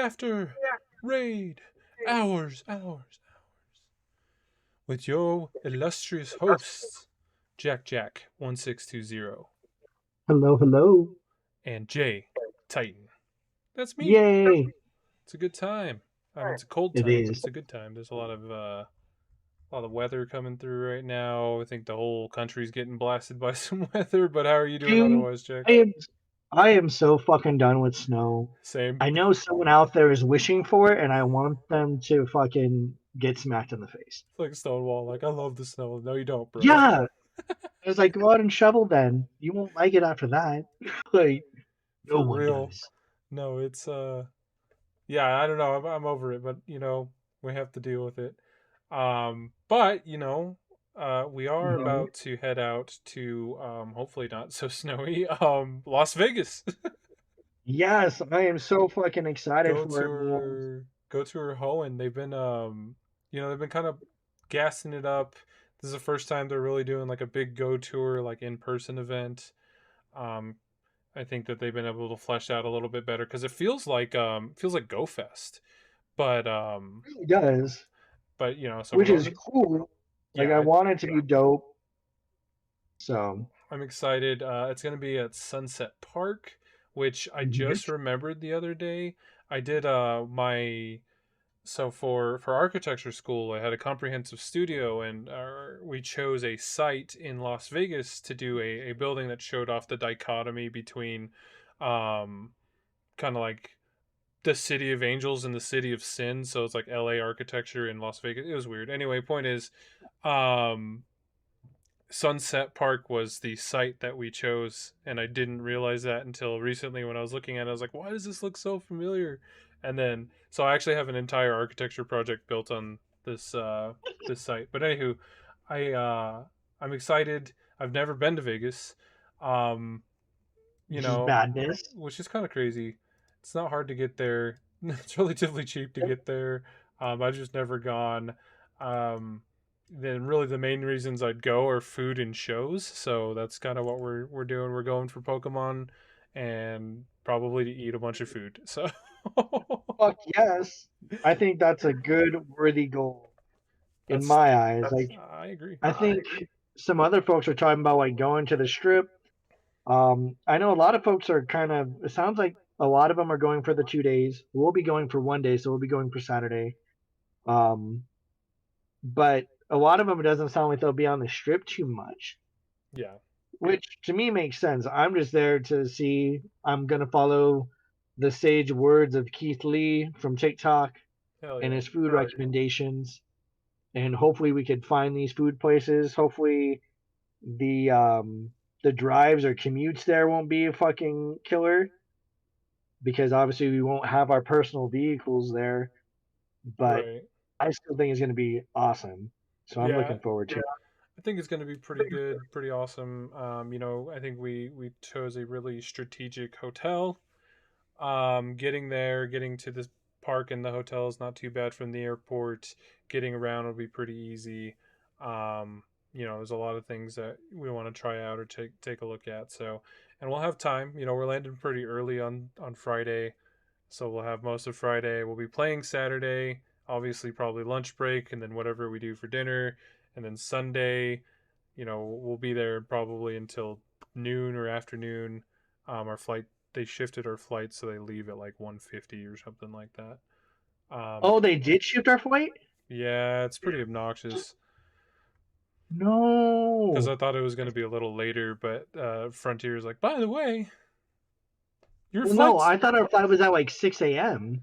after raid hours with your illustrious hosts, JackJack 1620 Hello, hello. and JayTi7N. That's me. Yay. It's a good time. I mean, it's a cold It time, but is. it's a good time. There's a lot of weather coming through right now. I think the whole country's getting blasted by some weather. But how are you doing Dude, otherwise, Jack? I am I am so fucking done with snow. Same. I know someone out there is wishing for it and I want them to fucking get smacked in the face. It's like Stonewall. Like, I love the snow. No, you don't, bro. Yeah. I was like, go out and shovel then. You won't like it after that. Like, no For one real. does. No, it's yeah, I don't know. I'm over it, but we have to deal with it. But we are Mhm. about to head out to hopefully not so snowy Las Vegas. Yes, I am so fucking excited go for it, man. tour Hoenn. They've been kind of gassing it up. This is the first time they're really doing like a big go tour like in person event. Um, I think that they've been able to flesh out a little bit better because it feels like Go Fest, but It really does. so we're Which going is to cool. Like yeah. I want it to be dope. So I'm excited. It's going to be at Sunset Park, which I mhm. just remembered the other day. I did my so for architecture school, I had a comprehensive studio, and we chose a site in Las Vegas to do a building that showed off the dichotomy between, um, kind of like the city of angels and the city of sin. So it's like L.A. architecture in Las Vegas. It was weird. Anyway, point is, um, Sunset Park was the site that we chose, and I didn't realize that until recently when I was looking at it. I was like, why does this look so familiar? And then, so I actually have an entire architecture project built on this site. But anywho, I'm excited. I've never been to Vegas, um, you Which is know, madness. which is kind of crazy. It's not hard to get there. It's relatively cheap to get there. I've just never gone. Um, then really the main reasons I'd go are food and shows. So that's kind of what we're doing. We're going for Pokemon and probably to eat a bunch of food. So Fuck yes. I think that's a good, worthy goal in that's my eyes. Like, I agree. I think some other folks are talking about like going to the strip. I know a lot of folks are kind of. It sounds like a lot of them are going for the 2 days. We'll be going for one day, so we'll be going for Saturday. Um, but a lot of them it doesn't sound like they'll be on the strip too much, Yeah. which to me makes sense. I'm just there to see. I'm gonna follow the sage words of Keith Lee from TikTok Hell and yeah. his food recommendations, and hopefully we could find these food places. Hopefully the the drives or commutes there won't be a fucking killer because obviously we won't have our personal vehicles there. But Right. I still think it's going to be awesome. So I'm Yeah. looking forward to it. I think it's going to be pretty good, pretty awesome. I think we chose a really strategic hotel. Getting there, getting to this park and the hotel is not too bad from the airport. Getting around will be pretty easy. There's a lot of things that we want to try out or take a look at. So, and we'll have time. We're landing pretty early on Friday, so we'll have most of Friday. We'll be playing Saturday, obviously probably lunch break, and then whatever we do for dinner, and then Sunday, we'll be there probably until noon or afternoon. Our flight They shifted our flight, so they leave at like 1:50 or something like that. Um, Oh, they did shift our flight? yeah, it's pretty obnoxious because No. I thought it was going to be a little later, but Frontier's like, by the way, your Well, no, flight's I thought our flight was at like 6 a.m.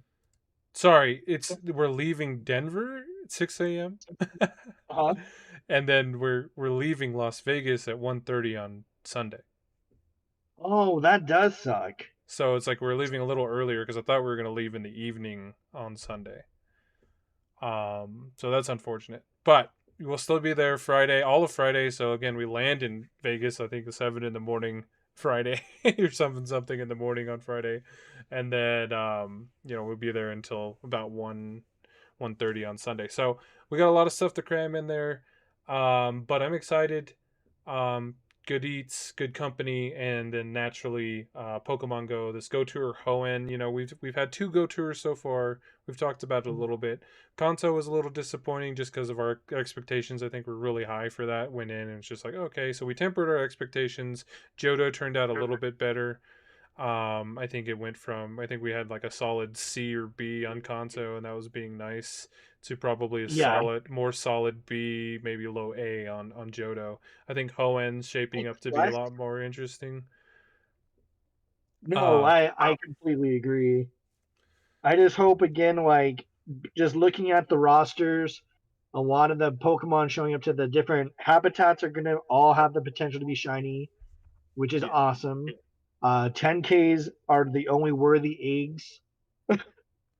sorry, it's we're leaving Denver at 6 a.m. Uh-huh. and then we're leaving Las Vegas at 1:30 on Sunday. Oh, that does suck. So it's like we're leaving a little earlier because I thought we were going to leave in the evening on Sunday. So that's unfortunate, but we'll still be there Friday, all of Friday. So again, we land in Vegas. I think 7 in the morning Friday or something in the morning on Friday, and then we'll be there until about 1:30 on Sunday. So we got a lot of stuff to cram in there, but I'm excited. Um, good eats, good company, and then naturally Pokemon Go. This GoTour Hoenn. We've had two Go Tours so far. We've talked about it a little bit. Kanto was a little disappointing just because of our expectations. I think were really high for that. Went in and it's just like okay, so we tempered our expectations. Johto turned out a little bit better. I think it went from I think we had like a solid C or B on Kanto, and that was being nice, to probably a Yeah. more solid B, maybe low A on Johto. I think Hoenn's shaping Like up to be a last lot more interesting. No, Uh, I completely agree. I just hope again, like just looking at the rosters, a lot of the Pokemon showing up to the different habitats are gonna all have the potential to be shiny, which is yeah, awesome. 10Ks are the only worthy eggs,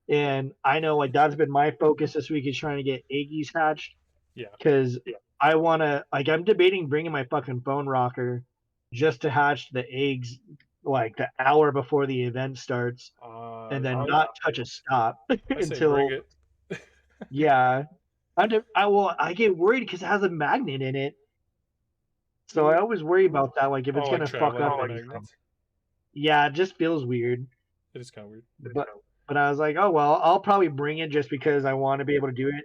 and I know like that's been my focus this week is trying to get eggies hatched yeah. because I want to like I'm debating bringing my fucking phone rocker just to hatch the eggs like the hour before the event starts and then I not touch a stop I say bring until it. yeah. I get worried because it has a magnet in it, so I always worry about that. Like if it's Oh, like gonna fuck traveling up with a anything. magnet. Yeah, it just feels weird. It is kind of weird. But but I was like, oh well, I'll probably bring it just because I want to be able to do it.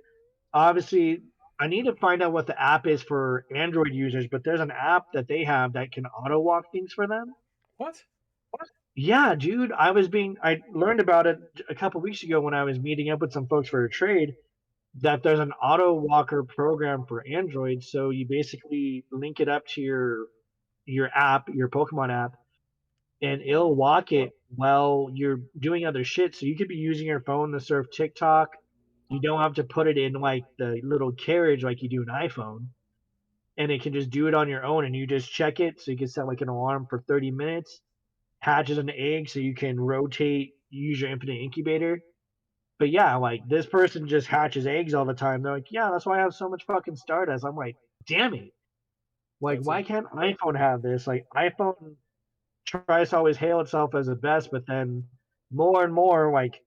Obviously, I need to find out what the app is for Android users, but there's an app that they have that can auto walk things for them. What? Yeah, dude, I learned about it a couple weeks ago when I was meeting up with some folks for a trade that there's an auto walker program for Android. So you basically link it up to your app, your Pokemon app, and it'll walk it while you're doing other shit. So you could be using your phone to surf TikTok. You don't have to put it in like the little carriage like you do an iPhone, and it can just do it on your own. And you just check it. So you can set like an alarm for 30 minutes, hatches an egg, so you can rotate, use your infinite incubator. But yeah, like this person just hatches eggs all the time. They're like, yeah, that's why I have so much fucking Stardust. I'm like, damn it. Like, That's a why can't iPhone have this? Like, iPhone tries to always hail itself as the best, but then more and more, like,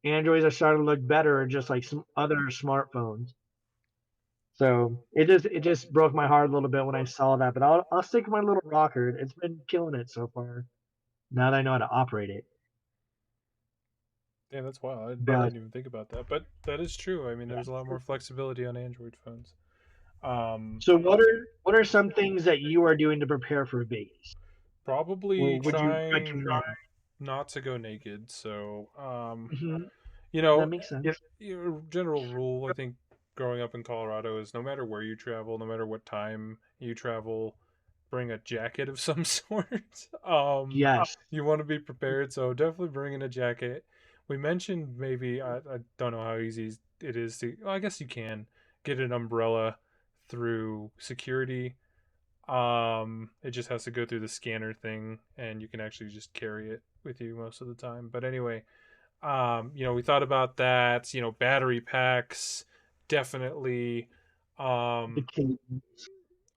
Androids are starting to look better and just like some other smartphones. So it just broke my heart a little bit when I saw that. But I'll stick with my little rocker. It's been killing it so far. Now that I know how to operate it. Damn, that's wild. I But didn't even think about that, but that is true. I mean, there's a lot more flexibility on Android phones. Um, so what are some things that you are doing to prepare for Vegas? Probably Or would you trying recommend? not to go naked. So, Mhm. you That know, makes sense. your general rule, I think, growing up in Colorado is no matter where you travel, no matter what time you travel, bring a jacket of some sort. Yes. You want to be prepared, so definitely bring in a jacket. We mentioned maybe I don't know how easy it is to. Well, I guess you can get an umbrella through security. It just has to go through the scanner thing, and you can actually just carry it with you most of the time. But anyway, we thought about that. Battery packs, definitely. The Um, cake.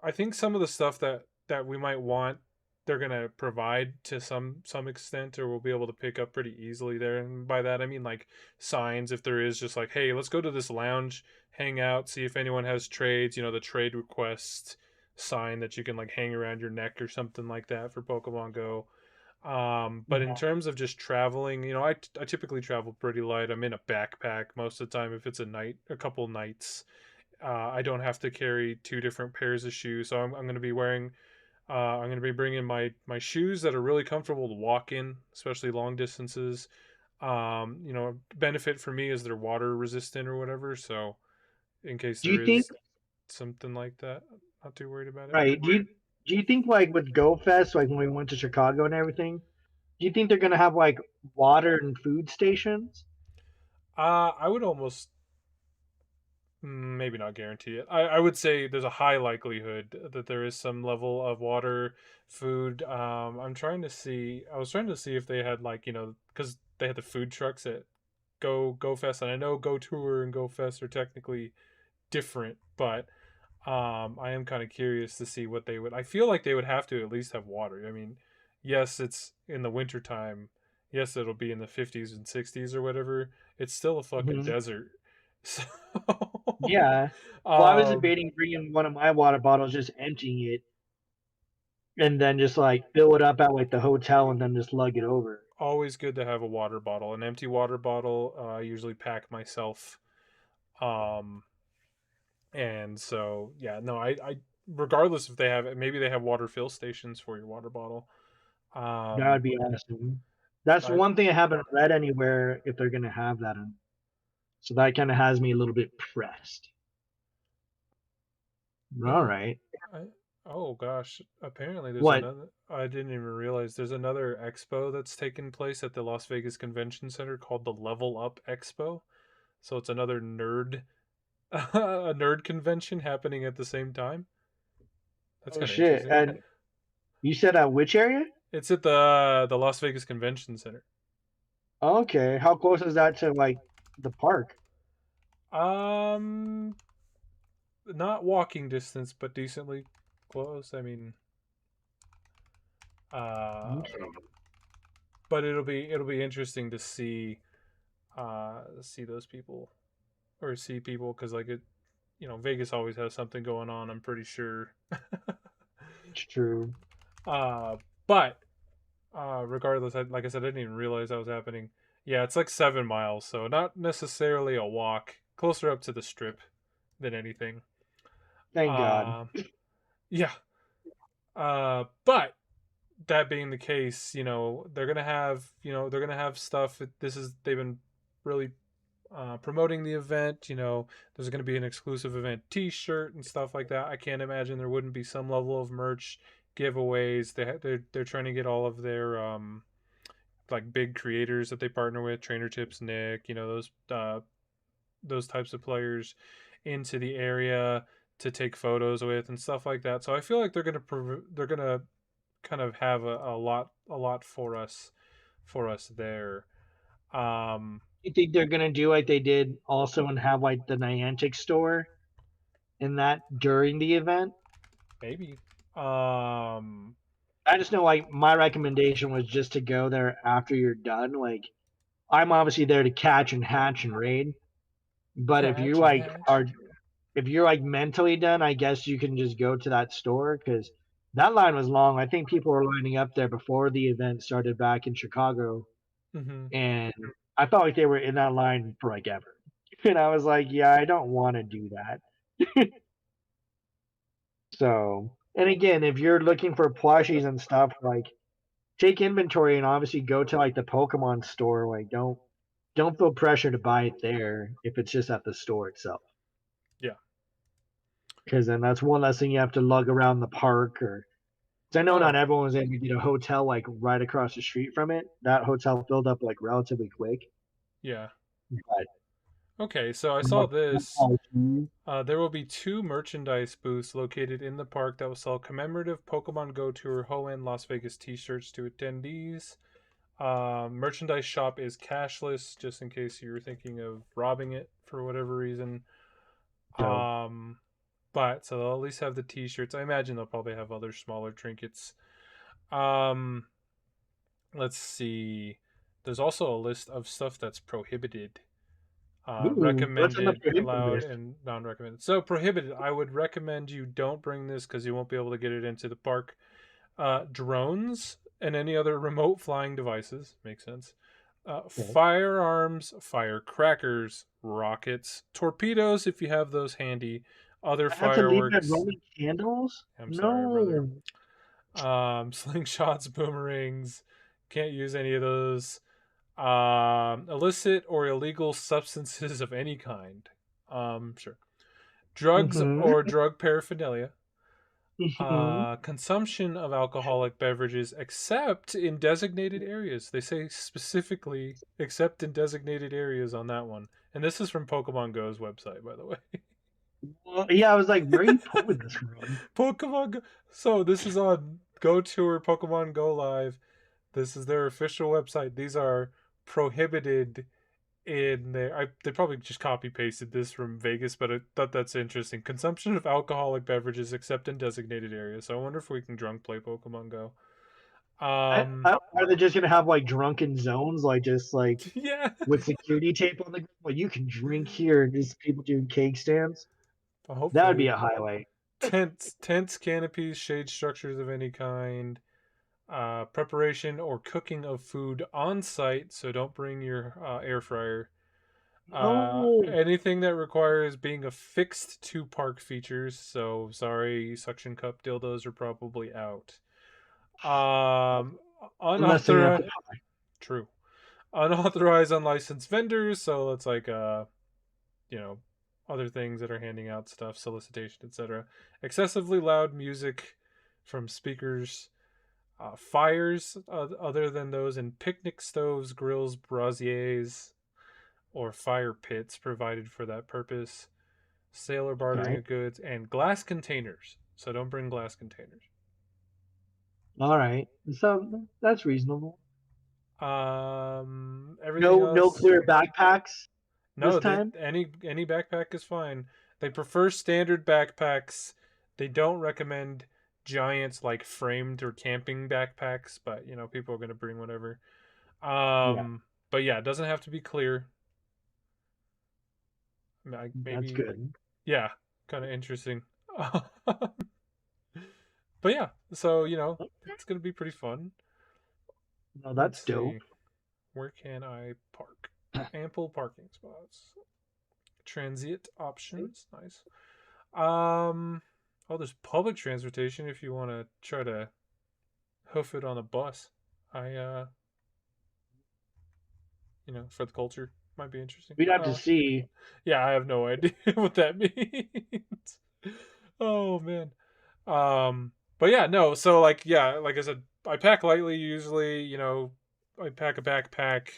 I think some of the stuff that we might want, they're gonna provide to some extent, or we'll be able to pick up pretty easily there. And by that I mean like signs, if there is just like, hey, let's go to this lounge, hang out, see if anyone has trades. The trade request sign that you can like hang around your neck or something like that for Pokemon Go. But in terms of just traveling, I typically travel pretty light. I'm in a backpack most of the time if it's a couple nights. I don't have to carry two different pairs of shoes, so I'm going to be wearing. I'm going to be bringing my shoes that are really comfortable to walk in, especially long distances. Benefit for me is they're water resistant or whatever, so in case Do you there think is something like that, not too worried about it. right? Do you think like with Go Fest, like when we went to Chicago and everything, do you think they're gonna have like water and food stations? I would almost maybe not guarantee it. I would say there's a high likelihood that there is some level of water, food. I was trying to see if they had like because they had the food trucks at Go Fest, and I know Go Tour and Go Fest are technically different, but I am kind of curious to see what they would. I feel like they would have to at least have water. I mean, yes, it's in the winter time. Yes, it'll be in the 50s and 60s or whatever. It's still a fucking Hmm. desert. So, Yeah. Well, I was um, debating bringing one of my water bottles, just emptying it, and then just like fill it up at like the hotel and then just lug it over. Always good to have a water bottle, an empty water bottle. I usually pack myself. Um, and so yeah, no, I regardless if they have, maybe they have water fill stations for your water bottle. That Um, would be awesome. That's I one thing I haven't read anywhere if they're gonna have that. So that kind of has me a little bit pressed. All oh right. I oh gosh, apparently there's What? another. I didn't even realize there's another expo that's taking place at the Las Vegas Convention Center called the Level Up Expo. So it's another nerd a nerd convention happening at the same time. That's Oh kind of shit! interesting. And you said at which area? It's at the Las Vegas Convention Center. Okay. How close is that to like the park? Um, not walking distance, but decently close. I mean, uh, Okay. but it'll be interesting to see those people or see people because like it, Vegas always has something going on. I'm pretty sure. It's true. uh, but regardless, like I said, I didn't even realize that was happening. Yeah, it's like 7 miles, so not necessarily a walk. Closer up to the strip than anything. Thank God. Uh, yeah. But that being the case, they're gonna have stuff. They've been really promoting the event. There's going to be an exclusive event T-shirt and stuff like that. I can't imagine there wouldn't be some level of merch giveaways. They're trying to get all of their like big creators that they partner with, Trainer Tips, Nick, those types of players into the area to take photos with and stuff like that. So I feel like they're gonna kind of have a lot for us there. Um, You think they're gonna do like they did also and have like the Niantic store in that during the event? maybe. Um, I just know like my recommendation was just to go there after you're done. Like I'm obviously there to catch and hatch and raid, but Catch and hatch. if you're like mentally done, I guess you can just go to that store because that line was long. I think people were lining up there before the event started back in Chicago, Mm-hmm. and I felt like they were in that line for like ever. And I was like, yeah, I don't want to do that. So, and again, if you're looking for plushies and stuff, like take inventory and obviously go to like the Pokemon store. Like don't feel pressure to buy it there if it's just at the store itself. Yeah. Because then that's one less thing you have to lug around the park or. 'Cause I know not Oh, everyone was able to get a hotel like right across the street from it. That hotel filled up like relatively quick. yeah. But Okay, so I from saw what this. There will be two merchandise booths located in the park that will sell commemorative Pokemon GoTOUR Hoenn Las Vegas T-shirts to attendees. Merchandise shop is cashless, just in case you were thinking of robbing it for whatever reason. dope. Um, but so they'll at least have the T-shirts. I imagine they'll probably have other smaller trinkets. Um, let's see. There's also a list of stuff that's prohibited. Ooh, what's on the Recommended, prohibited allowed, list? and non-recommended. So prohibited. I would recommend you don't bring this because you won't be able to get it into the park. Drones and any other remote flying devices makes sense. Okay. Firearms, firecrackers, rockets, torpedoes if you have those handy. Other I have to leave my fireworks. Roman candles? I'm sorry, brother. No. Slingshots, boomerangs. Can't use any of those. Illicit or illegal substances of any kind. Sure. Drugs Mm-hmm. or drug paraphernalia. Mm-hmm. Consumption of alcoholic beverages except in designated areas. They say specifically except in designated areas on that one. And this is from Pokemon Go's website, by the way. Well, yeah, I was like, where are you pulling this from? Pokemon Go. So this is on Go Tour Pokemon Go Live. This is their official website. These are prohibited in there. They probably just copy pasted this from Vegas, but I thought that's interesting. Consumption of alcoholic beverages except in designated areas. So I wonder if we can drunk play Pokemon Go. Are they just gonna have like drunken zones, like just like Yeah. with security tape on the ground? Like you can drink here, and just people doing cake stands. That would be Hopefully, a highlight. tents, canopies, shade structures of any kind, preparation or cooking of food on site. So don't bring your air fryer. No. Anything that requires being affixed to park features. So sorry, suction cup dildos are probably out. Um, Unless they're apple unauthorized, true, unauthorized, unlicensed vendors. So it's like you know, other things that are handing out stuff, solicitation, etc. Excessively loud music from speakers, fires other than those in picnic stoves, grills, braziers, or fire pits provided for that purpose, sale or pie. bartering Okay. of goods, and glass containers. So don't bring glass containers. All right. So that's reasonable. Everything No else, clear backpacks this no. time. Any backpack is fine. They prefer standard backpacks. They don't recommend giants like framed or camping backpacks, but people are gonna bring whatever. Yeah, But yeah, it doesn't have to be clear. that's Maybe, good. yeah, kind of interesting. But yeah, so it's gonna be pretty fun. No, Let's that's dope. see, where can I park? Ample parking spots. Transit options, nice. Um, oh, there's public transportation if you want to try to hoof it on a bus. I for the culture might be interesting. We'd have to see. Yeah, I have no idea what that means. Oh man. But yeah, no. So like, yeah, like I said, I pack lightly usually. I pack a backpack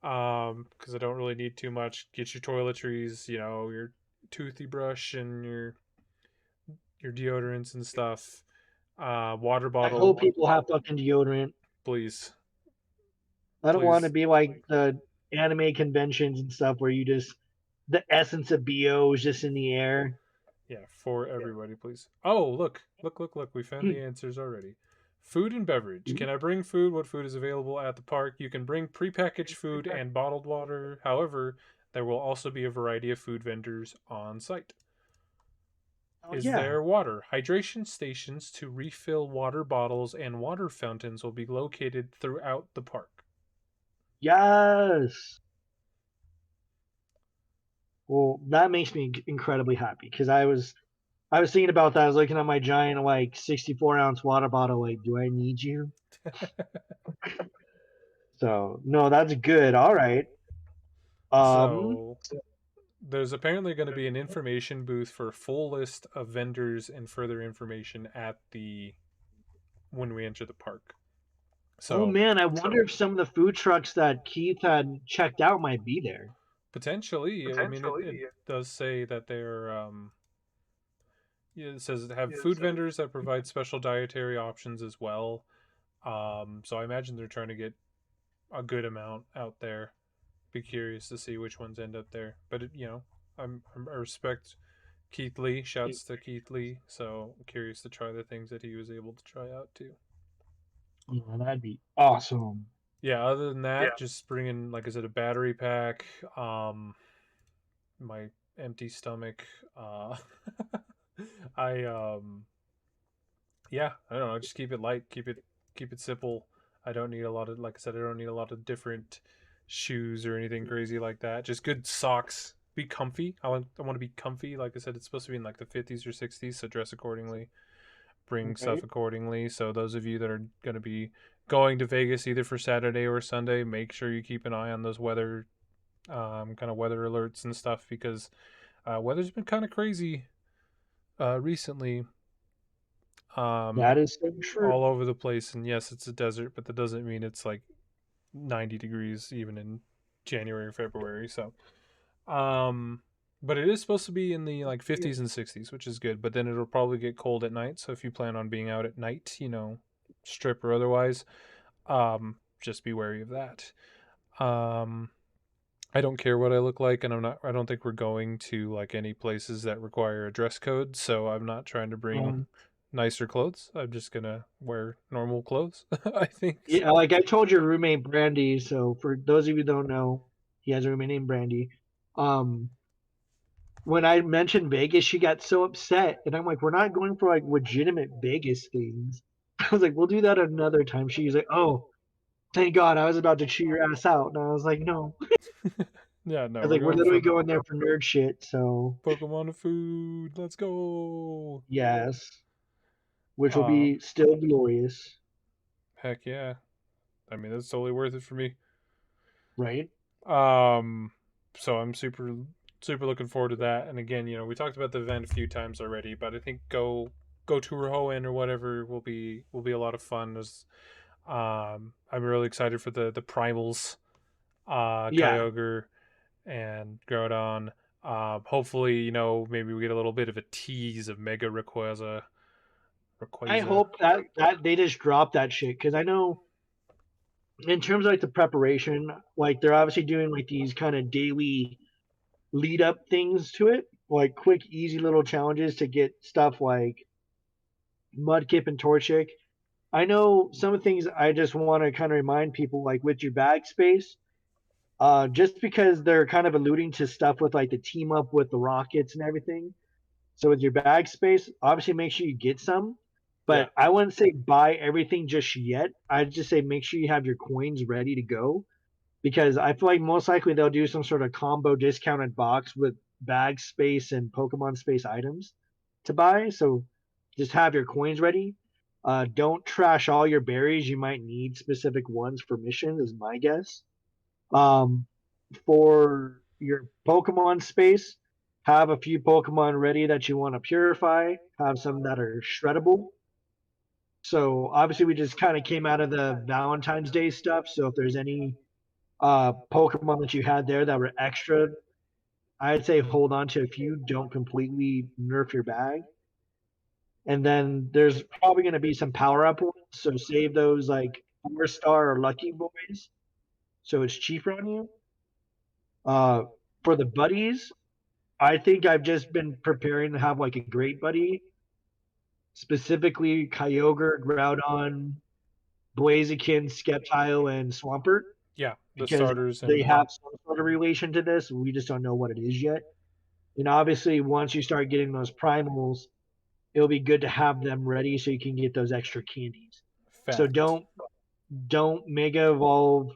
because I don't really need too much. Get your toiletries, your toothy brush and your deodorants and stuff. Water I hope bottle, people have fucking deodorant. please, I don't want to please. be like the anime conventions and stuff where you just the essence of BO is just in the air. Yeah, for everybody, please. Oh, look, look, look, look. We found the answers already. Food and beverage. Can I bring food? What food is available at the park? You can bring prepackaged food and bottled water. However, there will also be a variety of food vendors on site. Oh Is yeah, there water? Hydration stations to refill water bottles and water fountains will be located throughout the park. yes. Well, that makes me incredibly happy because I was thinking about that. I was looking at my giant like 64-ounce water bottle. Like, do I need you? So no, that's good. All right. Um, So there's apparently going to be an information booth for a full list of vendors and further information at the when we enter the park. oh So man, I wonder if some of the food trucks that Keith had checked out might be there. potentially, I mean, it does say that they're yeah, it says have food vendors that provide special dietary options as well. So I imagine they're trying to get a good amount out there. Be curious to see which ones end up there. But I respect Keith Lee. Shouts to Keith Lee. So I'm curious to try the things that he was able to try out too. Yeah, that'd be awesome. Yeah. Other than that, just bring in, like I said, a battery pack. My empty stomach. I yeah. I don't know. Just keep it light. Keep it simple. I don't need a lot of, like I said, I don't need a lot of different shoes or anything crazy like that. Just good socks. Be comfy. I want to be comfy. Like I said, it's supposed to be in like the 50s or 60s, so dress accordingly. Bring Okay. stuff accordingly. So those of you that are going to be going to Vegas either for Saturday or Sunday, make sure you keep an eye on those weather kind of weather alerts and stuff because weather's been kind of crazy recently. That Um, is so true. all over the place, and yes, it's a desert, but that doesn't mean it's like 90 degrees even in January or February. So, um, but it is supposed to be in the like 50s and 60s, which is good. But then it'll probably get cold at night. So if you plan on being out at night, strip or otherwise, just be wary of that. Um, I don't care what I look like, and I don't think we're going to like any places that require a dress code. So I'm not trying to bring Um, nicer clothes. I'm just gonna wear normal clothes. I think so. yeah, like I told your roommate Brandy. So for those of you who don't know, he has a roommate named Brandy. Um, when I mentioned Vegas, she got so upset, and I'm like, we're not going for like legitimate Vegas things. I was like, we'll do that another time. She's like, oh, thank God, I was about to chew your ass out, and I was like, no. Yeah, I no, was we're like, we're going literally for going there for nerd shit. So Pokemon food. Let's go. yes, which will Um, be still glorious, Heck yeah. I mean, that's totally worth it for me. right? Um, so I'm super looking forward to that. And again, we talked about the event a few times already, but I think GoTOUR Hoenn or whatever will be a lot of fun. I'm really excited for the primals, Yeah, Kyogre and Groudon. Hopefully, maybe we get a little bit of a tease of Mega I Rayquaza. hope that they just drop that shit because I know in terms of like the preparation, like they're obviously doing like these kind of daily lead up things to it, like quick, easy little challenges to get stuff like Mudkip and Torchic. I know some of the things I just want to kind of remind people, like with your bag space, just because they're kind of alluding to stuff with like the team up with the Rockets and everything. So with your bag space, obviously make sure you get some, Yeah, but I wouldn't say buy everything just yet. I'd just say make sure you have your coins ready to go because I feel like most likely they'll do some sort of combo discounted box with bag space and Pokemon space items to buy. So just have your coins ready. Don't trash all your berries. You might need specific ones for missions, is my guess. Um, for your Pokemon space, have a few Pokemon ready that you want to purify. Have some that are shreddable. So obviously, we just kind of came out of the Valentine's Day stuff. So if there's any Pokemon that you had there that were extra, I'd say hold on to a few. Don't completely nerf your bag. And then there's probably going to be some power up ones. So save those like 4-star or lucky boys. So it's cheaper on you. Uh, for the buddies, I think I've just been preparing to have like a great buddy, specifically Kyogre, Groudon, Blaziken, Sceptile, and Swampert, yeah, the because starters they and have some sort of relation to this. We just don't know what it is yet. And obviously, once you start getting those primals, it'll be good to have them ready so you can get those extra candies. So fact. don't mega evolve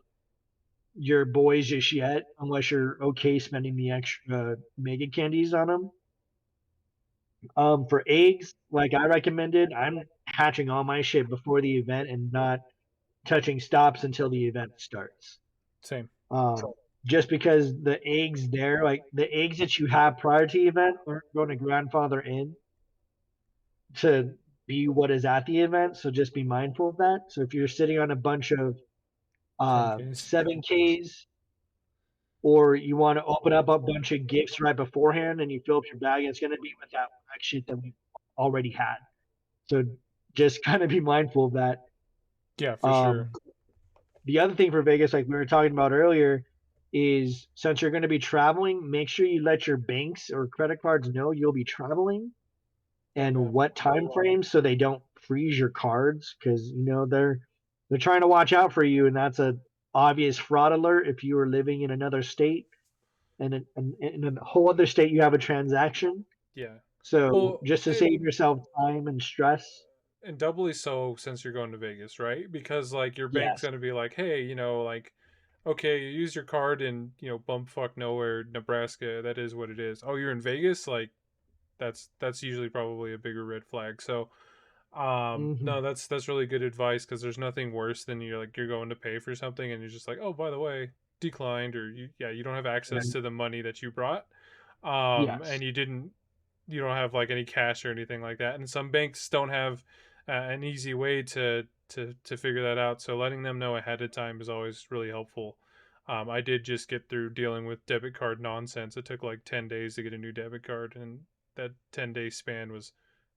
your boys just yet unless you're okay spending the extra mega candies on them. For eggs, like I recommended, I'm hatching all my shit before the event and not touching stops until the event starts. Same. Um, just because the eggs there, like the eggs that you have prior to the event, aren't going to grandfather in to be what is at the event. So just be mindful of that. So if you're sitting on a bunch of 10Ks. 7Ks or you want to open up a bunch of gifts right beforehand and you fill up your bag, it's going to be with that black shit that we already had. So just kind of be mindful of that. Yeah, for sure. Um, the other thing for Vegas, like we were talking about earlier, is since you're going to be traveling, make sure you let your banks or credit cards know you'll be traveling and Yeah. what time frame so they don't freeze your cards because they're trying to watch out for you and that's a obvious fraud alert if you are living in another state and in a whole other state you have a transaction. Yeah. So Well, just to save yourself time and stress, and doubly so since you're going to Vegas, right? Because like your bank's yes. gonna be like, hey, like, okay, you use your card in bumfuck nowhere, Nebraska. That is what it is. Oh, you're in Vegas, like that's usually probably a bigger red flag. So, Hmm. no, that's really good advice because there's nothing worse than you're going to pay for something and you're just like, oh, by the way, declined, or you don't have access Right. to the money that you brought, Yes. and you don't have like any cash or anything like that. And some banks don't have an easy way to figure that out. So letting them know ahead of time is always really helpful. I did just get through dealing with debit card nonsense. It took like 10 days to get a new debit card, and that 10-day span was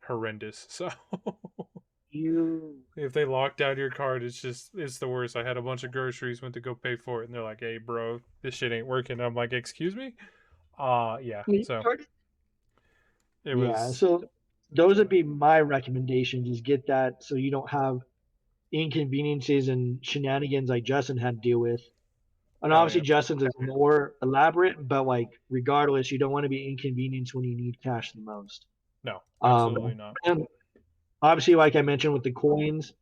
horrendous. So You if they lock down your card, it's the worst. I had a bunch of groceries, went to go pay for it, and they're like, "Hey, bro, this shit ain't working." I'm like, "Excuse me." Yeah. So it Yeah, was. so those would be my recommendations is get that so you don't have inconveniences and shenanigans like Justin had to deal with. And Oh obviously yeah. Justin's is more elaborate, but like regardless, you don't want to be inconvenienced when you need cash the most. No, absolutely Um, not. and obviously, like I mentioned with the coins,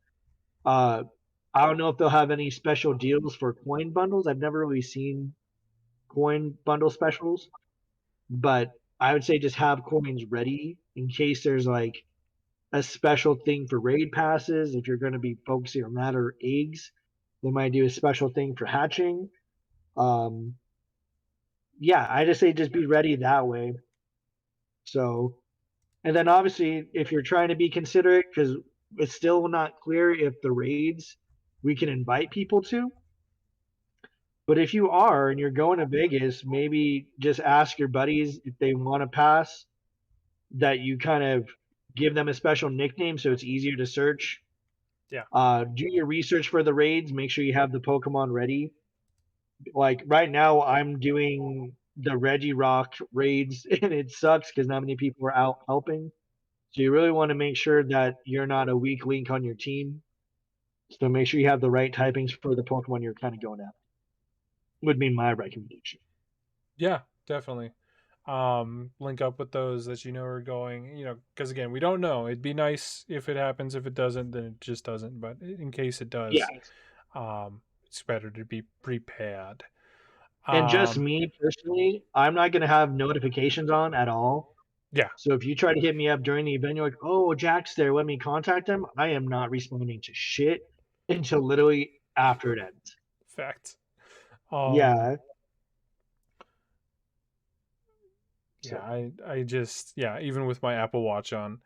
uh, I don't know if they'll have any special deals for coin bundles. I've never really seen coin bundle specials, but I would say just have coins ready in case there's like a special thing for raid passes. If you're going to be focusing on that or eggs, they might do a special thing for hatching. Um, yeah, I just say just be ready that way. So, and then obviously, if you're trying to be considerate, because it's still not clear if the raids we can invite people to. But if you are and you're going to Vegas, maybe just ask your buddies if they want to pass, that you kind of give them a special nickname so it's easier to search. Yeah. Do your research for the raids. Make sure you have the Pokemon ready. Like right now, I'm doing the Reggie Rock raids, and it sucks because not many people are out helping. So you really want to make sure that you're not a weak link on your team. So make sure you have the right typings for the Pokemon you're kind of going at. Would be my recommendation. Yeah, definitely. Link up with those that you know are going, because again, we don't know. It'd be nice if it happens. If it doesn't, then it just doesn't. But in case it Yeah, does, it's better to be prepared. and just Um, me personally, I'm not going to have notifications on at all. yeah, So if you try to hit me up during the event, you're like, "Oh, Jack's there. Let me contact him." I am not responding to shit until literally after it ends. fact. Um, Yeah. yeah, So I just even with my Apple Watch on,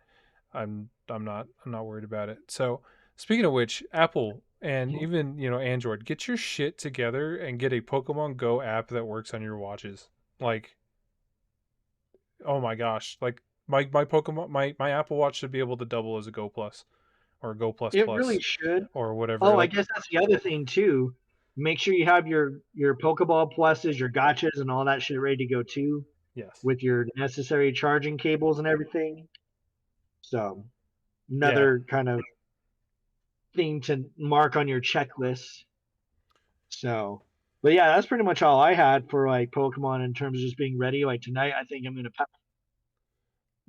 I'm not worried about it. So speaking of which, Apple and even Android, get your shit together and get a Pokemon Go app that works on your watches. Like, oh my gosh, like my Pokemon my Apple Watch should be able to double as a Go Plus or a Go Plus it really Plus should. or whatever. Oh, I Like, guess that's the other thing too. Make sure you have your Pokeball pluses, your gotchas, and all that shit ready to go too, yes, with your necessary charging cables and everything. So yeah, another kind of thing to mark on your checklist. So, but yeah, that's pretty much all I had for like Pokemon in terms of just being ready. Like tonight, I think I'm gonna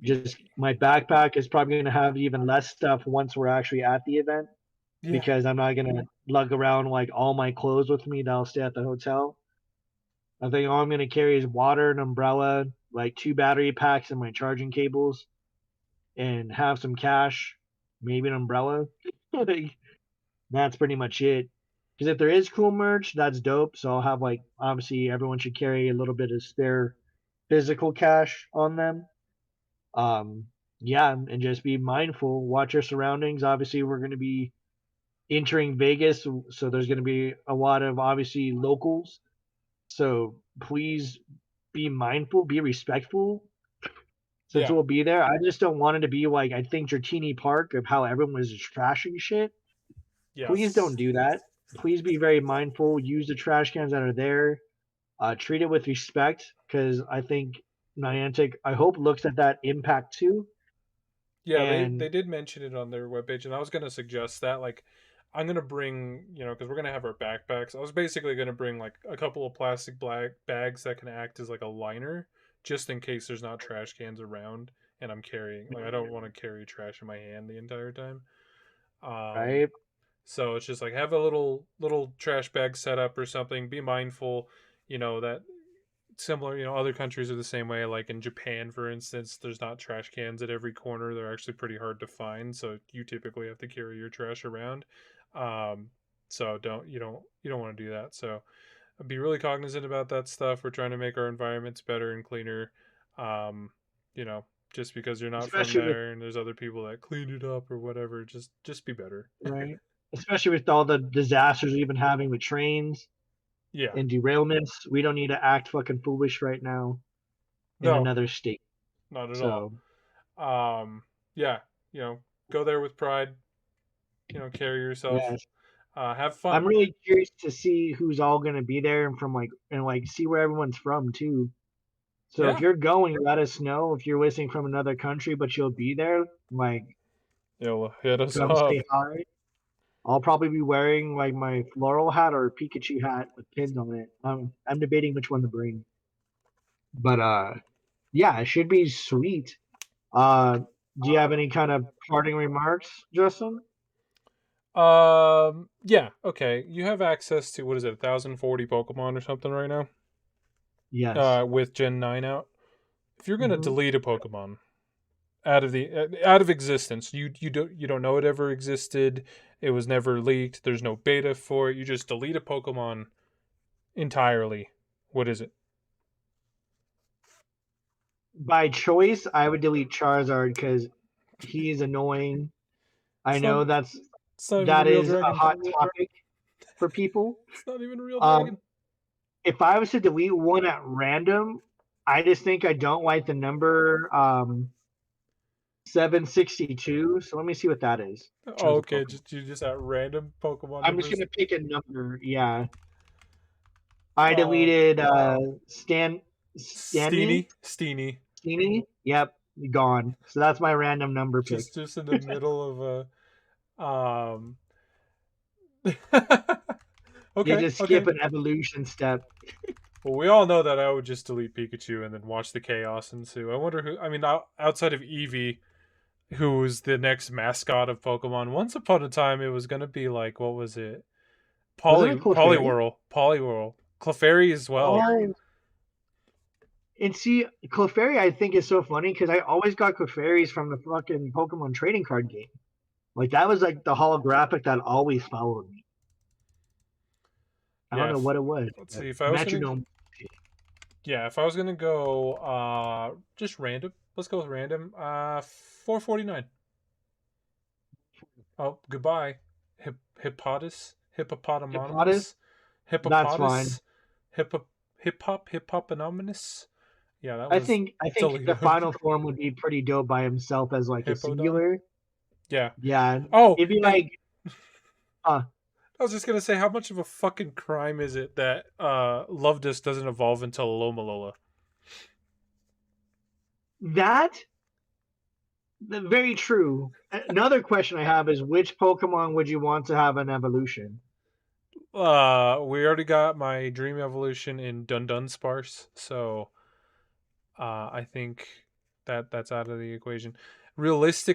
just my backpack is probably gonna have even less stuff once we're actually at the event yeah, because I'm not gonna lug around like all my clothes with me that'll stay at the hotel. I think all I'm gonna carry is water, an umbrella, like 2 battery packs, and my charging cables, and have some cash, maybe an umbrella. That's pretty much it. Because if there is cool merch, that's dope. So I'll have like obviously everyone should carry a little bit of spare physical cash on them. Um, yeah, and just be mindful. Watch your surroundings. Obviously, we're going to be entering Vegas, so there's going to be a lot of obviously locals. So please be mindful, be respectful. Since yeah, we'll be there, I just don't want it to be like I think Dratini Park of how everyone was trashing shit. Please don't yes, do that. Please be very mindful. Use the trash cans that are there. Treat it with respect because I think Niantic, I hope, looks at that impact too. yeah. They And did mention it on their webpage, and I was gonna suggest that like. I'm gonna bring, because we're gonna have our backpacks. I was basically gonna bring like a couple of plastic black bags that can act as like a liner, just in case there's not trash cans around, and I'm carrying like I don't want to carry trash in my hand the entire time. Um, right, So it's just like have a little trash bag set up or something. Be mindful, that similar, other countries are the same way. Like in Japan, for instance, there's not trash cans at every corner. They're actually pretty hard to find. So you typically have to carry your trash around. Um, so you don't want to do that. So be really cognizant about that stuff. We're trying to make our environments better and cleaner. Um, you know, just because you're not from especially with there and there's other people that cleaned it up or whatever, just be better. right, especially with all the disasters we've been having with trains Yeah. and derailments. We don't need to act fucking foolish right now in No, another state. not at all. So Yeah, go there with pride. Carry yourself. yeah, Have I'm fun. really curious to see who's all gonna be there and from like and like see where everyone's from too. So if Yeah, you're going, let us know. If you're listening from another country but you'll be there, like you'll hit us come up. say hi. I'll probably be wearing like my floral hat or a Pikachu hat with pins on it. I'm debating which one to bring, but yeah, it should be sweet. Uh, do you have any kind of parting remarks, Justin? Yeah, okay. You have access to what is it, 1040 Pokemon or something right now? Yes. With Gen 9 out. If you're gonna Hmm. delete a Pokemon out of existence, you don't know it ever existed. It was never leaked. There's no beta for it. You just delete a Pokemon entirely. What is it? By choice, I would delete Charizard because he's annoying. I It's not. know It's not even a that real is a dragon. hot topic for people. It's not even a real Um, dragon. if I was to delete one at random, I just think I don't like the number 762. So let me see what that is. Oh, Choose a okay. Pokemon. Just at random Pokemon I'm just numbers. gonna pick a number. Yeah, I Uh, deleted Stanny. Steenie. Steeny. Yep, gone. So that's my random number pick. Just in the middle of a You Okay, just skip okay. an evolution step. Well, we all know that I would just delete Pikachu and then watch the chaos ensue. I wonder who. I mean, outside of Eevee, who was the next mascot of Pokemon. Once upon a time, it was gonna be like, what was it? Wasn't it Clefairy? Poliwhirl, Clefairy as well. Oh, and see, Clefairy I think is so funny because I always got Clefairies from the fucking Pokemon trading card game. Like that was like the holographic that always followed me. I don't Yeah. know what it was, Let's but see if I was gonna. Metronome. Yeah, if I was gonna go, just random. Let's go with random. 449. Oh, goodbye. Hippopotamus, Hippopotas. hippopotamonymous, That's fine. hippopotamus, hippopotamonymous. Yeah, that I was think I think the deleted. final form would be pretty dope by himself as like a Hippodon. singular. Yeah. Yeah, Oh, it'd be hey, like uh I was just gonna say, how much of a fucking crime is it that Lovedust doesn't evolve until Lomalola? that. Very true. Another question I have is which Pokemon would you want to have an evolution? We already got my dream evolution in Dun Dun Sparse, so I think that's out of the equation.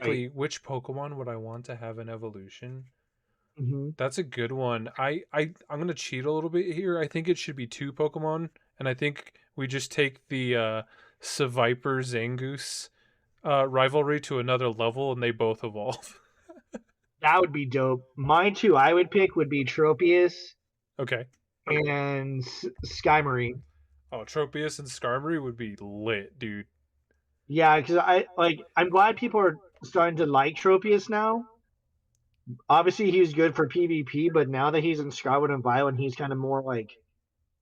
Right. Realistically, which Pokemon would I want to have an evolution? Hmm. That's a good one. I'm gonna cheat a little bit here. I think it should be two Pokemon, and I think we just take the Seviper Zangoose rivalry to another level, and they both evolve. That would be dope. Mine too. I would pick would be Tropius Okay. and Skymarine. Oh, Tropius and Skarmory would be lit, dude. Yeah, because I'm glad people are starting to like Tropius now. Obviously, he was good for PvP, but now that he's in Scarlet and Violet, and he's kind of more like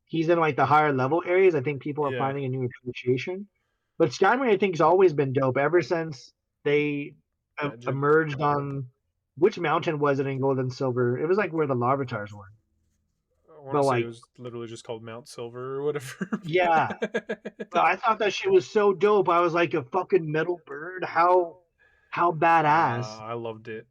he's in like the higher level areas. I think people are Yeah. finding a new appreciation. But Skyrim, I think, has always been dope ever since they Yeah, emerged on which mountain was it in Gold and Silver? It was like where the Larvatars were. I want But to say it like, was literally just called Mount Silver or whatever. yeah, but I thought that shit was so dope. I was like a fucking metal bird. How badass. I loved it.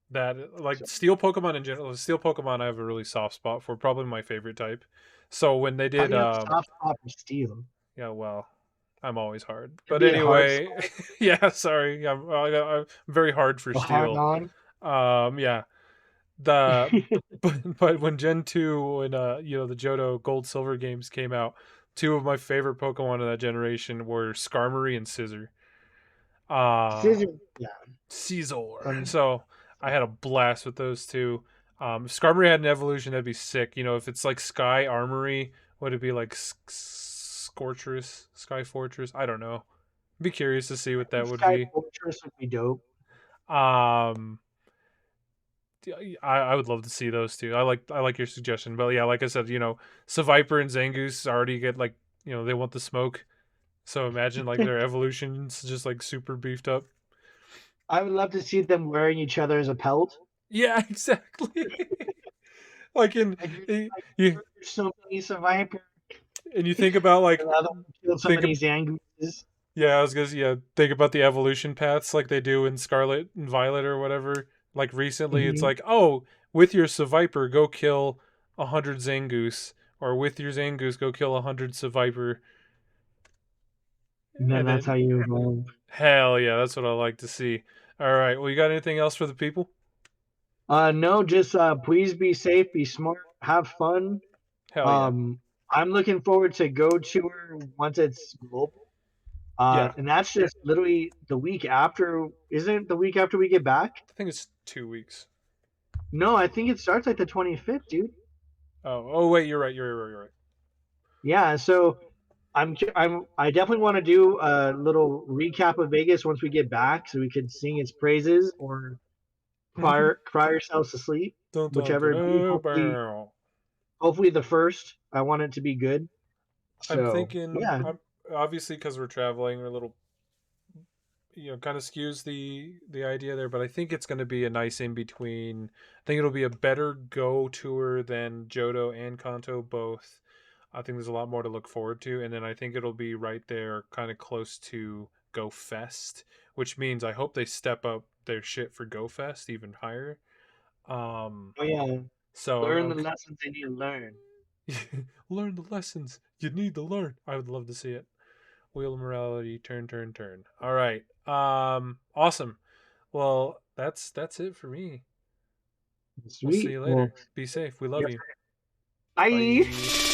That like So, steel Pokemon in general, steel Pokemon I have a really soft spot for. Probably my favorite type. So when they how did, do you have a soft spot for steel? yeah, well, I'm always hard. To But be a hard anyway, spot, yeah, sorry, I'm very hard for a hard steel. on. Yeah, the but when Gen 2 and the Johto Gold Silver games came out, two of my favorite Pokemon of that generation were Skarmory and Scizor. Uh Scissor, yeah. Caesar. Um, So I had a blast with those two. If Skarmory had an evolution, that'd be sick. If it's like Sky Armory, would it be like Scortress, Sky Fortress? I don't know. Be curious to see what that would Sky be. Fortress would be dope. Um, I would love to see those two. I like your suggestion, but yeah, like I said, Seviper and Zangoose already get like they want the smoke. So imagine like their evolutions just like super beefed up. I would love to see them wearing each other as a pelt. Yeah, exactly. like in Like you're you like you- somebody's survivor, and you think about like and the other one killed think of somebody's angus. yeah, I was gonna think about the evolution paths like they do in Scarlet and Violet or whatever. Like recently, it's Hmm. like, oh, with your Seviper, go kill 100 Zangoose, or with your Zangoose, go kill 100 Seviper, And then and that's how then you evolve. hell yeah, that's what I like to see. All right, well, you got anything else for the people? No, just please be safe, be smart, have fun. Hell yeah, Um, I'm looking forward to Go Tour once it's global. yeah. And that's just literally the week after. Isn't it the week after we get back? I think it's 2 weeks. No, I think it starts like the 25th, dude. Oh wait, you're right. You're right. Yeah, so I definitely want to do a little recap of Vegas once we get back, so we could sing its praises or cry ourselves to sleep, Dun, dun, dun, whichever it be. bow. Hopefully the first. I want it to be good. I'm So thinking. yeah, I'm obviously because we're traveling, we're a little, kind of skews the idea there, but I think it's going to be a nice in between. I think it'll be a better Go tour than Johto and Kanto both. I think there's a lot more to look forward to, and then I think it'll be right there, kind of close to Go Fest, which means I hope they step up their shit for Go Fest even higher. Um, oh yeah, so learn the lessons they need to learn. learn the lessons you need to learn. I would love to see it. Wheel of morality, turn, turn, turn. All right. Awesome. Well, that's it for me. We'll see Sweet. you Well, later. Be safe. We love yes. you. Bye. Bye.